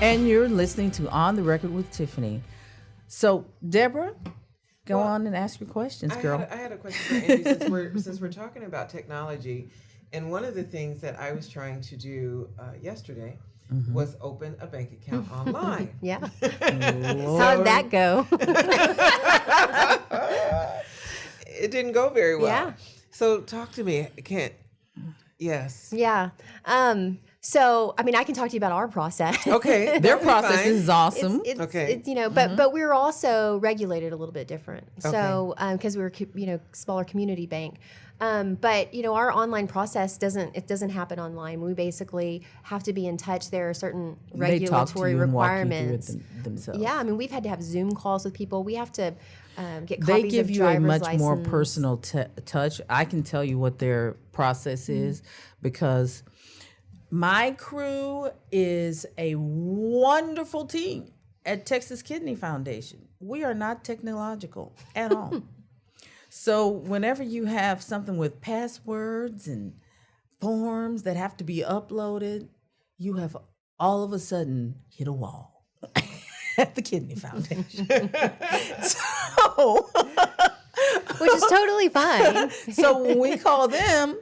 And you're listening to On the Record with Tiffany. So, Deborah, go on and ask your questions, girl. I had a question for Angie since we're talking about technology. And one of the things that I was trying to do yesterday was open a bank account online. Yeah. How'd that go? It didn't go very well. Yeah. So talk to me. Yes. Yeah. So, I mean, I can talk to you about our process. Okay. Their process is awesome. Okay. But we're also regulated a little bit different. So, because we're, smaller community bank. But our online process doesn't happen online. We basically have to be in touch. There are certain regulatory requirements. Themselves. Yeah, I mean, we've had to have Zoom calls with people. We have to get copies They give of you a driver's much more license. personal touch. I can tell you what their process is because my crew is a wonderful team at Texas Kidney Foundation. We are not technological at all. So whenever you have something with passwords and forms that have to be uploaded, you have all of a sudden hit a wall at the Kidney Foundation. Which is totally fine. So when we call them,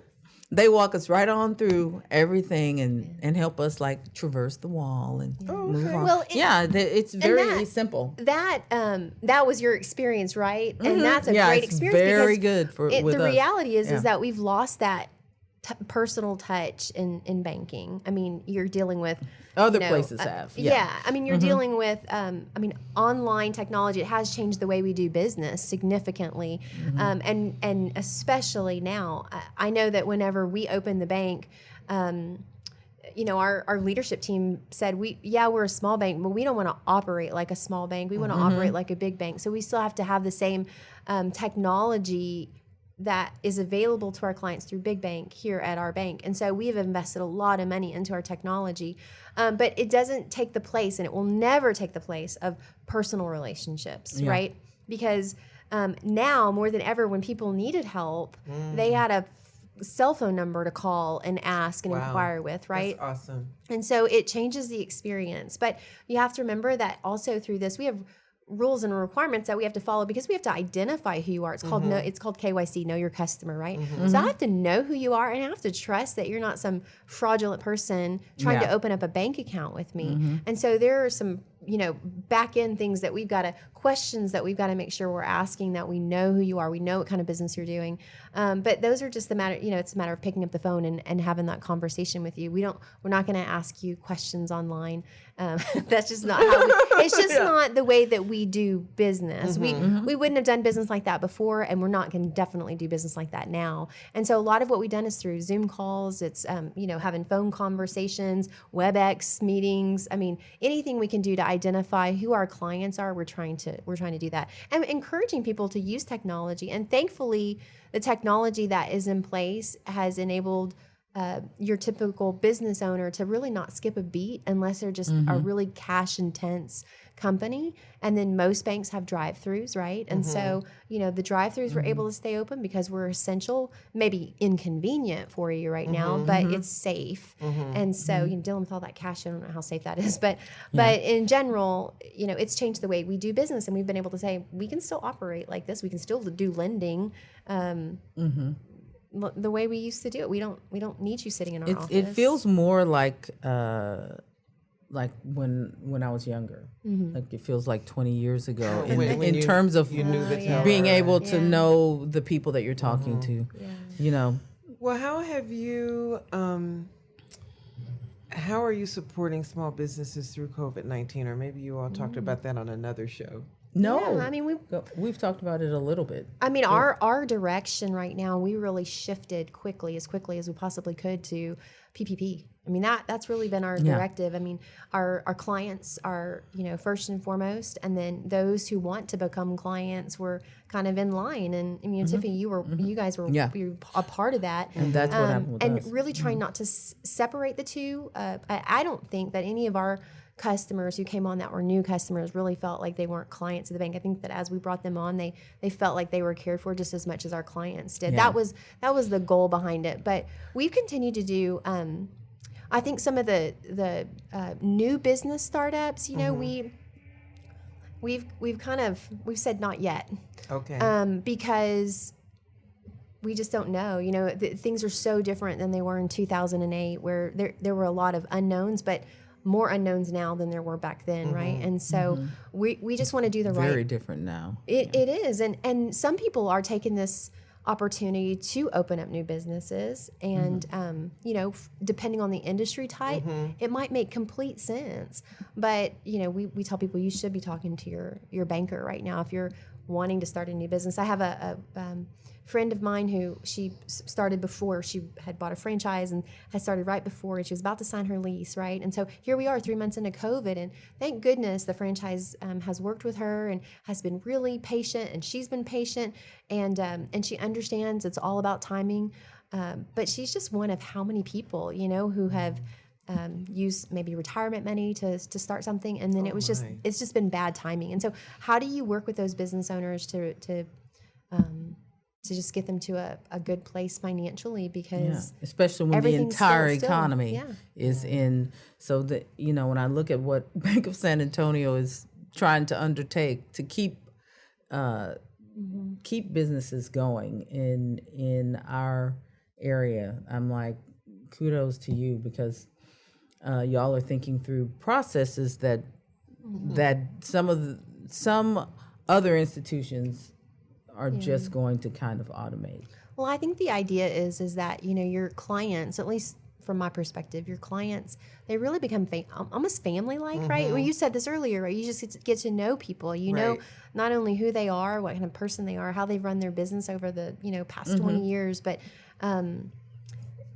they walk us right on through everything and help us like traverse the wall and move on. Well, it's very simple. That was your experience, right? And that's a great it's experience. Very because good with the us. reality is that we've lost that personal touch in banking. I mean, you're dealing with other places have. Yeah. I mean, you're dealing with online technology. It has changed the way we do business significantly, and especially now. I know that whenever we open the bank, our leadership team said we're a small bank, but we don't want to operate like a small bank. We want to operate like a big bank. So we still have to have the same technology that is available to our clients through Big Bank here at our bank. And so we have invested a lot of money into our technology, but it doesn't take the place, and it will never take the place of personal relationships, right? Because now more than ever, when people needed help, they had a cell phone number to call and ask and inquire with, right? That's awesome. And so it changes the experience. But you have to remember that also through this, we have rules and requirements that we have to follow because we have to identify who you are. It's called KYC, know your customer, right? So I have to know who you are, and I have to trust that you're not some fraudulent person trying to open up a bank account with me. And so there are some back end things that questions that we've got to make sure we're asking, that we know who you are, we know what kind of business you're doing. But those are just the matter, it's a matter of picking up the phone and having that conversation with you. We're not going to ask you questions online. That's just not how it's just not the way that we do business. We wouldn't have done business like that before, and we're not going to definitely do business like that now. And so a lot of what we've done is through Zoom calls. It's, having phone conversations, WebEx meetings. I mean, anything we can do to identify who our clients are, we're trying to do that, and encouraging people to use technology. And thankfully, the technology that is in place has enabled your typical business owner to really not skip a beat unless they're just a really cash intense company. And then most banks have drive-throughs, right? And so, the drive-throughs were able to stay open because we're essential, maybe inconvenient for you right now, but it's safe. And so, dealing with all that cash, I don't know how safe that is, but in general, it's changed the way we do business, and we've been able to say we can still operate like this. We can still do lending. The way we used to do it. We don't need you sitting in our office. It feels more like when I was younger. Like it feels like 20 years ago in terms of being able to know the people that you're talking to. Well, how have you how are you supporting small businesses through COVID-19? Or maybe you all talked about that on another show. No, yeah, I mean we've talked about it a little bit. I mean, our direction right now, we really shifted as quickly as we possibly could to PPP. I mean, that's really been our directive. I mean, our clients are, first and foremost, and then those who want to become clients were kind of in line. And I mean, Tiffany, you guys were a part of that. And that's what happened with us. And really trying not to separate the two. I don't think that any of our customers who came on that were new customers really felt like they weren't clients of the bank. I think that as we brought them on, they felt like they were cared for just as much as our clients did. Yeah. That was the goal behind it. But we've continued to do I think some of the new business startups, you know, we've said not yet. Okay. Because we just don't know. You know, things are so different than they were in 2008, where there were a lot of unknowns, but more unknowns now than there were back then, right? And so we just want to do the right. Very different now. It is, and some people are taking this opportunity to open up new businesses, and you know, depending on the industry type, it might make complete sense. But you know, we tell people you should be talking to your banker right now if you're wanting to start a new business. I have a friend of mine who she started before she had bought a franchise, and had started right before, and she was about to sign her lease, right? And so here we are 3 months into COVID, and thank goodness the franchise has worked with her and has been really patient, and she's been patient, and she understands it's all about timing. But she's just one of how many people, you know, who have used maybe retirement money to start something, and then it's just been bad timing. And so how do you work with those business owners to just get them to a good place financially? Because especially when the entire economy still is in. So that, you know, when I look at what Bank of San Antonio is trying to undertake to keep businesses going in our area, I'm like, kudos to you, because y'all are thinking through processes that some other institutions are just going to kind of automate. Well, I think the idea is that, you know, your clients, at least from my perspective, your clients, they really become almost family-like, right? Well, you said this earlier, right? You just get to know people. You know not only who they are, what kind of person they are, how they've run their business over the, you know, past 20 years, but and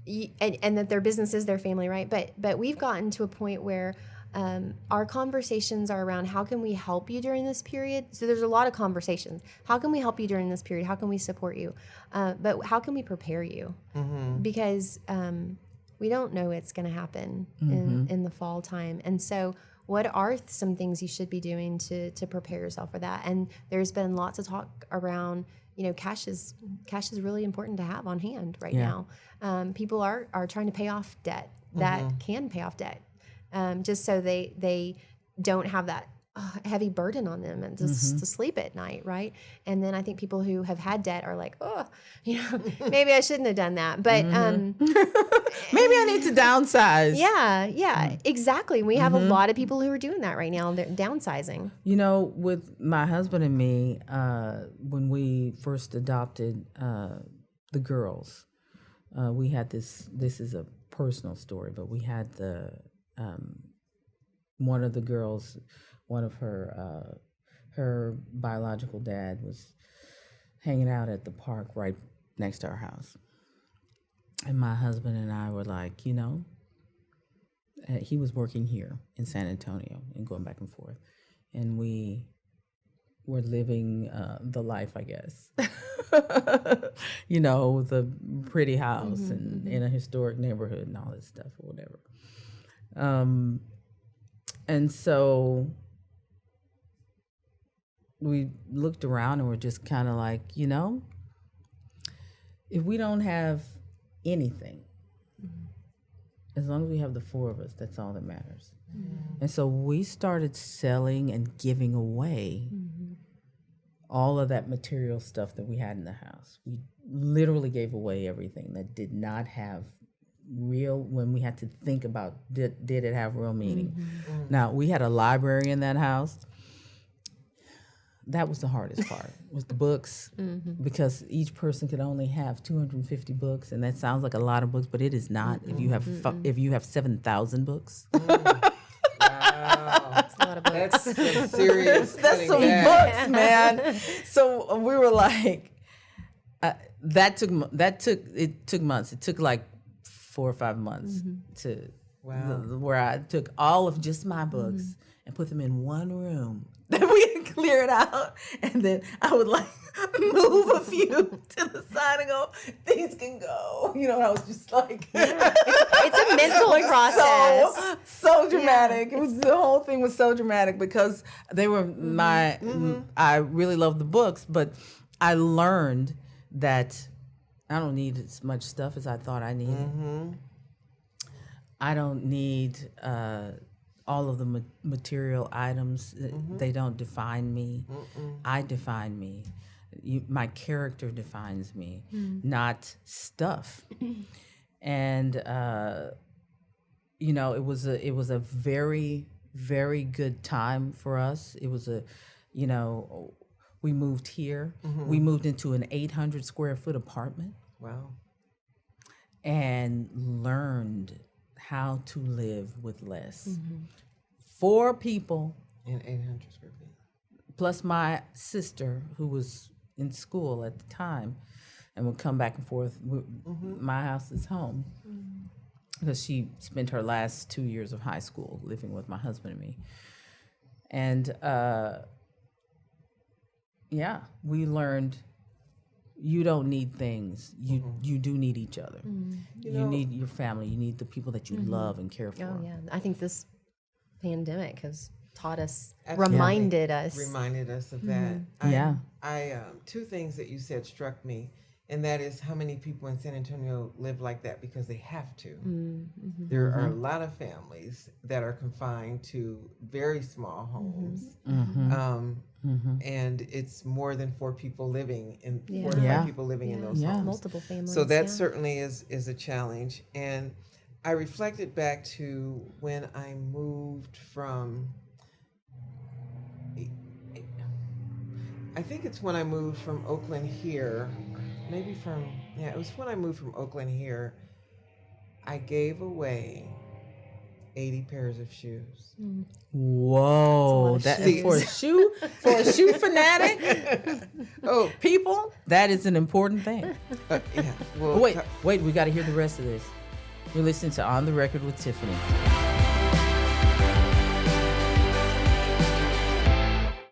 that their business is their family, right? But we've gotten to a point where our conversations are around how can we help you during this period. So there's a lot of conversations. How can we help you during this period? How can we support you? But how can we prepare you? Because we don't know what's going to happen in the fall time. And so what are some things you should be doing to prepare yourself for that? And there's been lots of talk around, you know, cash is really important to have on hand right now. People are trying to pay off debt that can pay off debt. Just so they don't have that heavy burden on them and to sleep at night, right? And then I think people who have had debt are like, oh, you know, maybe I shouldn't have done that. But maybe I need to downsize. Yeah, exactly. We have a lot of people who are doing that right now. They're downsizing. You know, with my husband and me, when we first adopted the girls, we had this is a personal story, but we had one of the girls, one of her biological dad was hanging out at the park right next to our house. And my husband and I were like, you know, he was working here in San Antonio and going back and forth. And we were living the life, I guess. You know, the pretty house and in a historic neighborhood and all this stuff or whatever. And so we looked around and we're just kind of like, you know, if we don't have anything, as long as we have the four of us, that's all that matters. And so we started selling and giving away all of that material stuff that we had in the house. We literally gave away everything that did not have when we had to think about, did it have real meaning? Now, we had a library in that house. That was the hardest part, was the books, because each person could only have 250 books, and that sounds like a lot of books, but it is not. If you have 7,000 books. Wow. That's a lot of books. That's some serious. That's some books, man. So we were like, that took months. It took like 4 or 5 months to where I took all of just my books and put them in one room. Then we had cleared out, and then I would like move a few to the side and go, things can go. You know, and I was just like, it's a mental process. So dramatic. It was, the whole thing was so dramatic because they were I really loved the books, but I learned that I don't need as much stuff as I thought I needed. I don't need all of the material items. They don't define me. I define me. My character defines me, not stuff. And you know, it was a very, very good time for us. It was you know, we moved here. We moved into an 800 square foot apartment. Wow. And learned how to live with less. 4 people. In 800 square feet. Plus my sister, who was in school at the time and would come back and forth. My house is home. Because she spent her last 2 years of high school living with my husband and me. And yeah, we learned you don't need things. You do need each other. You need your family. You need the people that you love and care for. Oh yeah, I think this pandemic has taught us, Absolutely. reminded us of that. Yeah. I 2 things that you said struck me, and that is how many people in San Antonio live like that because they have to. There are a lot of families that are confined to very small homes. And it's more than 4 people living in 4 to 5 people living in those homes. Multiple families. So that certainly is a challenge. And I reflected back to when I moved from, I think it's when I moved from Oakland here, maybe from, it was when I moved from Oakland here, I gave away 80 pairs of shoes. Whoa, that for a shoe fanatic. People, that is an important thing. Yeah. Well, wait, we got to hear the rest of this. You're listening to On the Record with Tiffany.